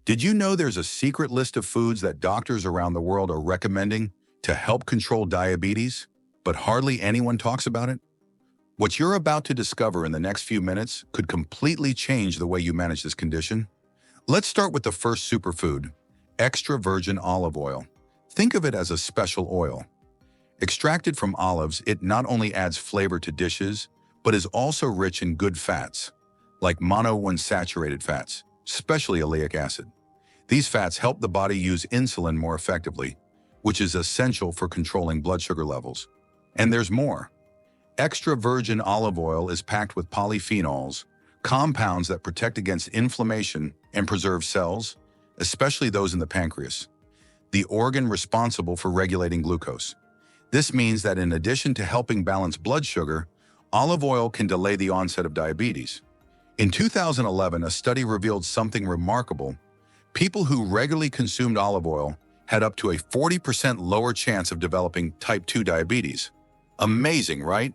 Did you know there's a secret list of foods that doctors around the world are recommending to help control diabetes, but hardly anyone talks about it? What you're about to discover in the next few minutes could completely change the way you manage this condition. Let's start with the first superfood, extra virgin olive oil. Think of it as a special oil. Extracted from olives, it not only adds flavor to dishes, but is also rich in good fats, like monounsaturated fats, especially oleic acid. These fats help the body use insulin more effectively, which is essential for controlling blood sugar levels. And there's more. Extra virgin olive oil is packed with polyphenols, compounds that protect against inflammation and preserve cells, especially those in the pancreas, the organ responsible for regulating glucose. This means that in addition to helping balance blood sugar, olive oil can delay the onset of diabetes. In 2011, a study revealed something remarkable. People who regularly consumed olive oil had up to a 40% lower chance of developing type 2 diabetes. Amazing, right?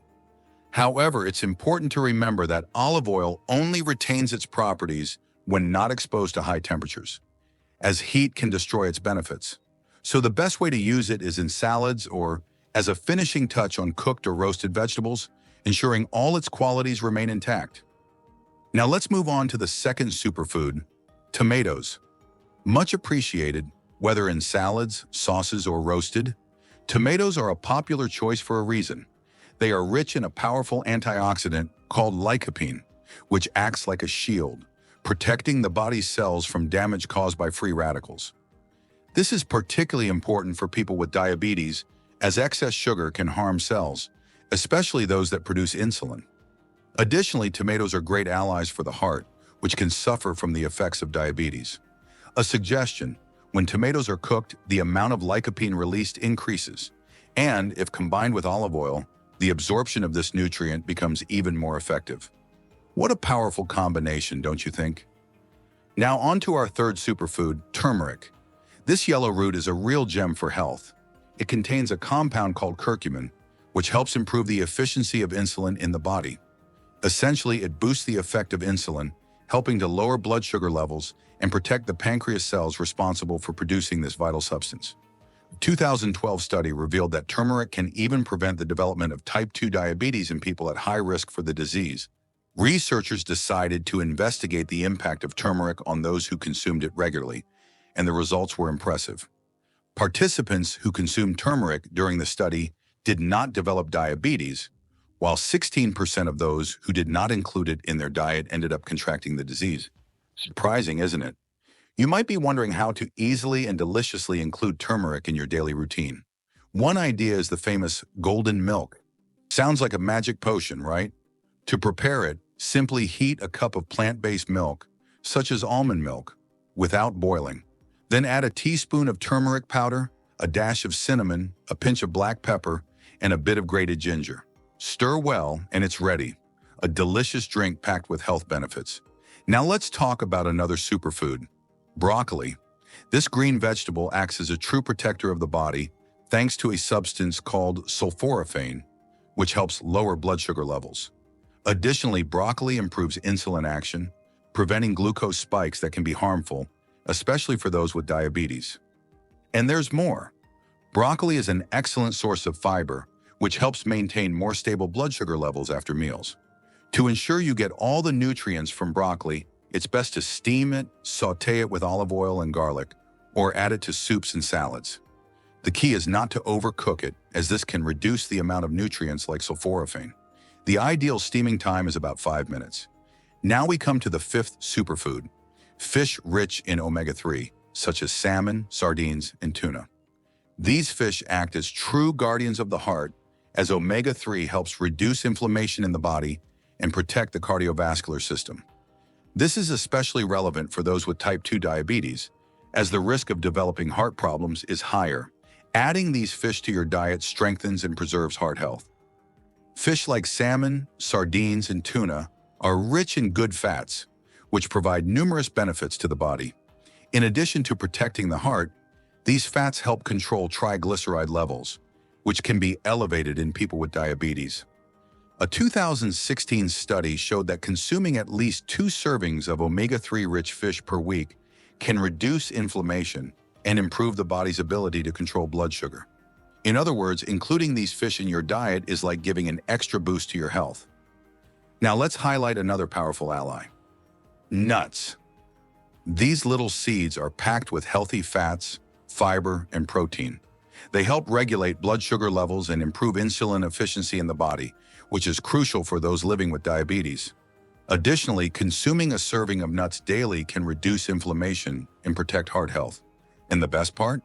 However, it's important to remember that olive oil only retains its properties when not exposed to high temperatures, as heat can destroy its benefits. So the best way to use it is in salads or as a finishing touch on cooked or roasted vegetables, ensuring all its qualities remain intact. Now let's move on to the second superfood, tomatoes. Much appreciated, whether in salads, sauces, or roasted, tomatoes are a popular choice for a reason. They are rich in a powerful antioxidant called lycopene, which acts like a shield, protecting the body's cells from damage caused by free radicals. This is particularly important for people with diabetes, as excess sugar can harm cells, especially those that produce insulin. Additionally, tomatoes are great allies for the heart, which can suffer from the effects of diabetes. A suggestion: when tomatoes are cooked, the amount of lycopene released increases, and if combined with olive oil, the absorption of this nutrient becomes even more effective. What a powerful combination, don't you think? Now on to our third superfood, turmeric. This yellow root is a real gem for health. It contains a compound called curcumin, which helps improve the efficiency of insulin in the body. Essentially, it boosts the effect of insulin, helping to lower blood sugar levels and protect the pancreas cells responsible for producing this vital substance. A 2012 study revealed that turmeric can even prevent the development of type 2 diabetes in people at high risk for the disease. Researchers decided to investigate the impact of turmeric on those who consumed it regularly, and the results were impressive. Participants who consumed turmeric during the study did not develop diabetes, while 16% of those who did not include it in their diet ended up contracting the disease. Surprising, isn't it? You might be wondering how to easily and deliciously include turmeric in your daily routine. One idea is the famous golden milk. Sounds like a magic potion, right? To prepare it, simply heat a cup of plant-based milk, such as almond milk, without boiling. Then add a teaspoon of turmeric powder, a dash of cinnamon, a pinch of black pepper, and a bit of grated ginger. Stir well, and it's ready. A delicious drink packed with health benefits. Now let's talk about another superfood, broccoli. This green vegetable acts as a true protector of the body thanks to a substance called sulforaphane, which helps lower blood sugar levels. Additionally, broccoli improves insulin action, preventing glucose spikes that can be harmful, especially for those with diabetes. And there's more. Broccoli is an excellent source of fiber, which helps maintain more stable blood sugar levels after meals. To ensure you get all the nutrients from broccoli, it's best to steam it, sauté it with olive oil and garlic, or add it to soups and salads. The key is not to overcook it, as this can reduce the amount of nutrients like sulforaphane. The ideal steaming time is about 5 minutes. Now we come to the fifth superfood, fish rich in omega-3, such as salmon, sardines, and tuna. These fish act as true guardians of the heart, as omega-3 helps reduce inflammation in the body and protect the cardiovascular system. This is especially relevant for those with type 2 diabetes, as the risk of developing heart problems is higher. Adding these fish to your diet strengthens and preserves heart health. Fish like salmon, sardines, and tuna are rich in good fats, which provide numerous benefits to the body. In addition to protecting the heart, these fats help control triglyceride levels, which can be elevated in people with diabetes. A 2016 study showed that consuming at least 2 servings of omega-3 rich fish per week can reduce inflammation and improve the body's ability to control blood sugar. In other words, including these fish in your diet is like giving an extra boost to your health. Now let's highlight another powerful ally: nuts. These little seeds are packed with healthy fats, fiber, and protein. They help regulate blood sugar levels and improve insulin efficiency in the body, which is crucial for those living with diabetes. Additionally, consuming a serving of nuts daily can reduce inflammation and protect heart health. And the best part?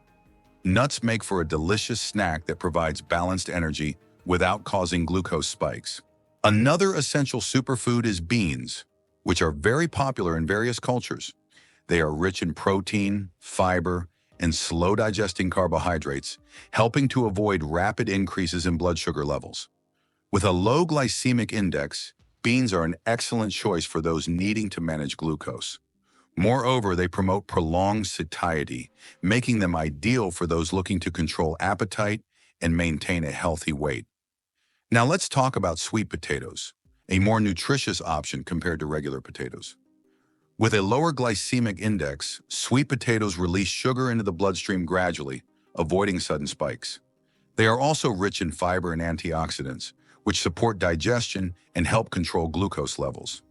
Nuts make for a delicious snack that provides balanced energy without causing glucose spikes. Another essential superfood is beans, which are very popular in various cultures. They are rich in protein, fiber, and slow-digesting carbohydrates, helping to avoid rapid increases in blood sugar levels. With a low glycemic index, beans are an excellent choice for those needing to manage glucose. Moreover, they promote prolonged satiety, making them ideal for those looking to control appetite and maintain a healthy weight. Now let's talk about sweet potatoes, a more nutritious option compared to regular potatoes. With a lower glycemic index, sweet potatoes release sugar into the bloodstream gradually, avoiding sudden spikes. They are also rich in fiber and antioxidants, which support digestion and help control glucose levels.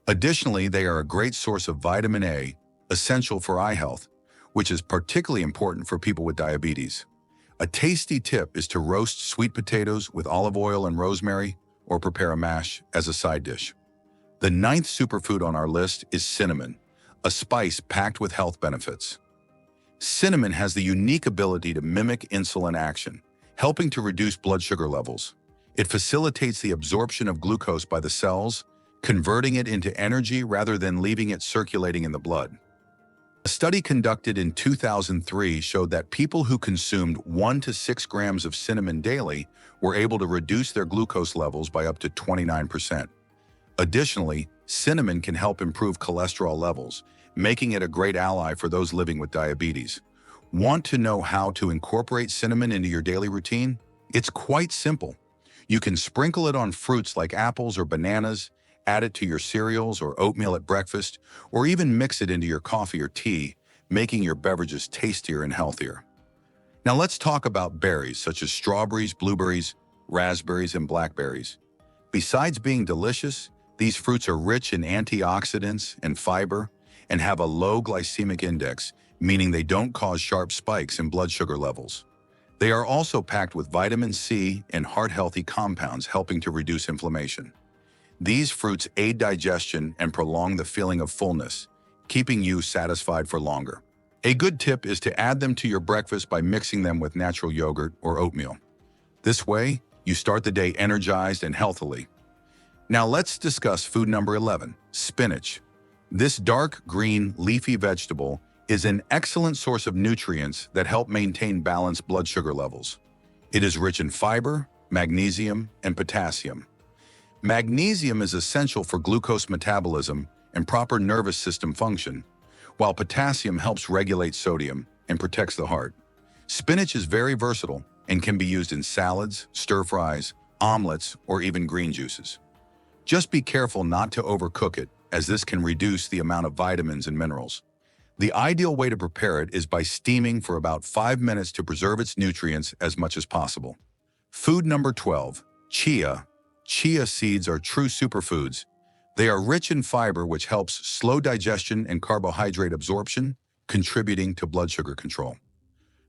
Additionally, they are a great source of vitamin A, essential for eye health, which is particularly important for people with diabetes. A tasty tip is to roast sweet potatoes with olive oil and rosemary, or prepare a mash as a side dish. The ninth superfood on our list is cinnamon, a spice packed with health benefits. Cinnamon has the unique ability to mimic insulin action, helping to reduce blood sugar levels. It facilitates the absorption of glucose by the cells, converting it into energy rather than leaving it circulating in the blood. A study conducted in 2003 showed that people who consumed 1 to 6 grams of cinnamon daily were able to reduce their glucose levels by up to 29%. Additionally, cinnamon can help improve cholesterol levels, making it a great ally for those living with diabetes. Want to know how to incorporate cinnamon into your daily routine? It's quite simple. You can sprinkle it on fruits like apples or bananas, add it to your cereals or oatmeal at breakfast, or even mix it into your coffee or tea, making your beverages tastier and healthier. Now let's talk about berries such as strawberries, blueberries, raspberries, and blackberries. Besides being delicious, these fruits are rich in antioxidants and fiber and have a low glycemic index, meaning they don't cause sharp spikes in blood sugar levels. They are also packed with vitamin C and heart-healthy compounds, helping to reduce inflammation. These fruits aid digestion and prolong the feeling of fullness, keeping you satisfied for longer. A good tip is to add them to your breakfast by mixing them with natural yogurt or oatmeal. This way, you start the day energized and healthily. Now let's discuss food number 11, spinach. This dark green leafy vegetable is an excellent source of nutrients that help maintain balanced blood sugar levels. It is rich in fiber, magnesium, and potassium. Magnesium is essential for glucose metabolism and proper nervous system function, while potassium helps regulate sodium and protects the heart. Spinach is very versatile and can be used in salads, stir-fries, omelets, or even green juices. Just be careful not to overcook it, as this can reduce the amount of vitamins and minerals. The ideal way to prepare it is by steaming for about 5 minutes to preserve its nutrients as much as possible. Food number 12, chia. Chia seeds are true superfoods. They are rich in fiber, which helps slow digestion and carbohydrate absorption, contributing to blood sugar control.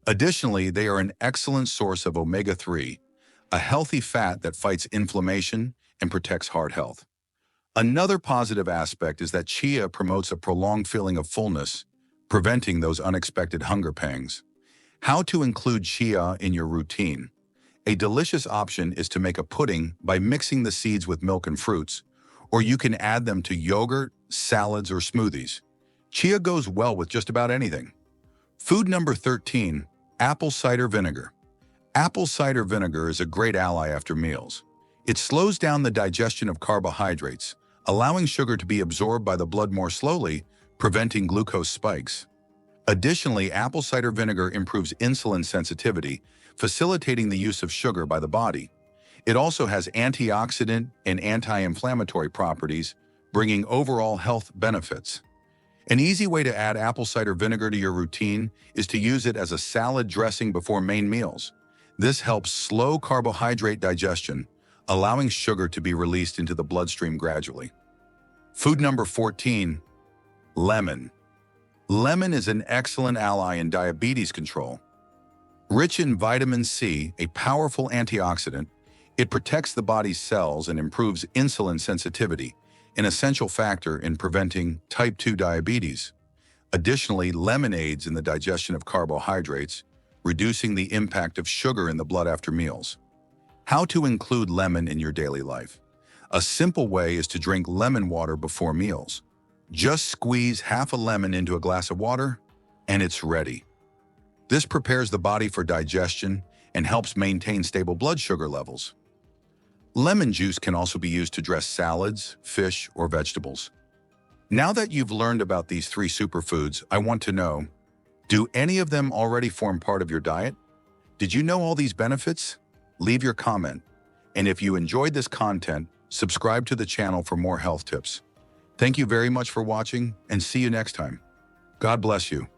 Additionally, they are an excellent source of omega-3, a healthy fat that fights inflammation and protects heart health. Another positive aspect is that chia promotes a prolonged feeling of fullness, preventing those unexpected hunger pangs. How to include chia in your routine? A delicious option is to make a pudding by mixing the seeds with milk and fruits, or you can add them to yogurt, salads, or smoothies. Chia goes well with just about anything. Food number 13, apple cider vinegar. Apple cider vinegar is a great ally after meals. It slows down the digestion of carbohydrates, allowing sugar to be absorbed by the blood more slowly, preventing glucose spikes. Additionally, apple cider vinegar improves insulin sensitivity, facilitating the use of sugar by the body. It also has antioxidant and anti-inflammatory properties, bringing overall health benefits. An easy way to add apple cider vinegar to your routine is to use it as a salad dressing before main meals. This helps slow carbohydrate digestion, allowing sugar to be released into the bloodstream gradually. Food number 14, lemon. Lemon is an excellent ally in diabetes control. Rich in vitamin C, a powerful antioxidant, it protects the body's cells and improves insulin sensitivity, an essential factor in preventing type 2 diabetes. Additionally, lemon aids in the digestion of carbohydrates, reducing the impact of sugar in the blood after meals. How to include lemon in your daily life? A simple way is to drink lemon water before meals. Just squeeze half a lemon into a glass of water, and it's ready. This prepares the body for digestion and helps maintain stable blood sugar levels. Lemon juice can also be used to dress salads, fish, or vegetables. Now that you've learned about these 3 superfoods, I want to know, do any of them already form part of your diet? Did you know all these benefits? Leave your comment. And if you enjoyed this content, subscribe to the channel for more health tips. Thank you very much for watching, and see you next time. God bless you.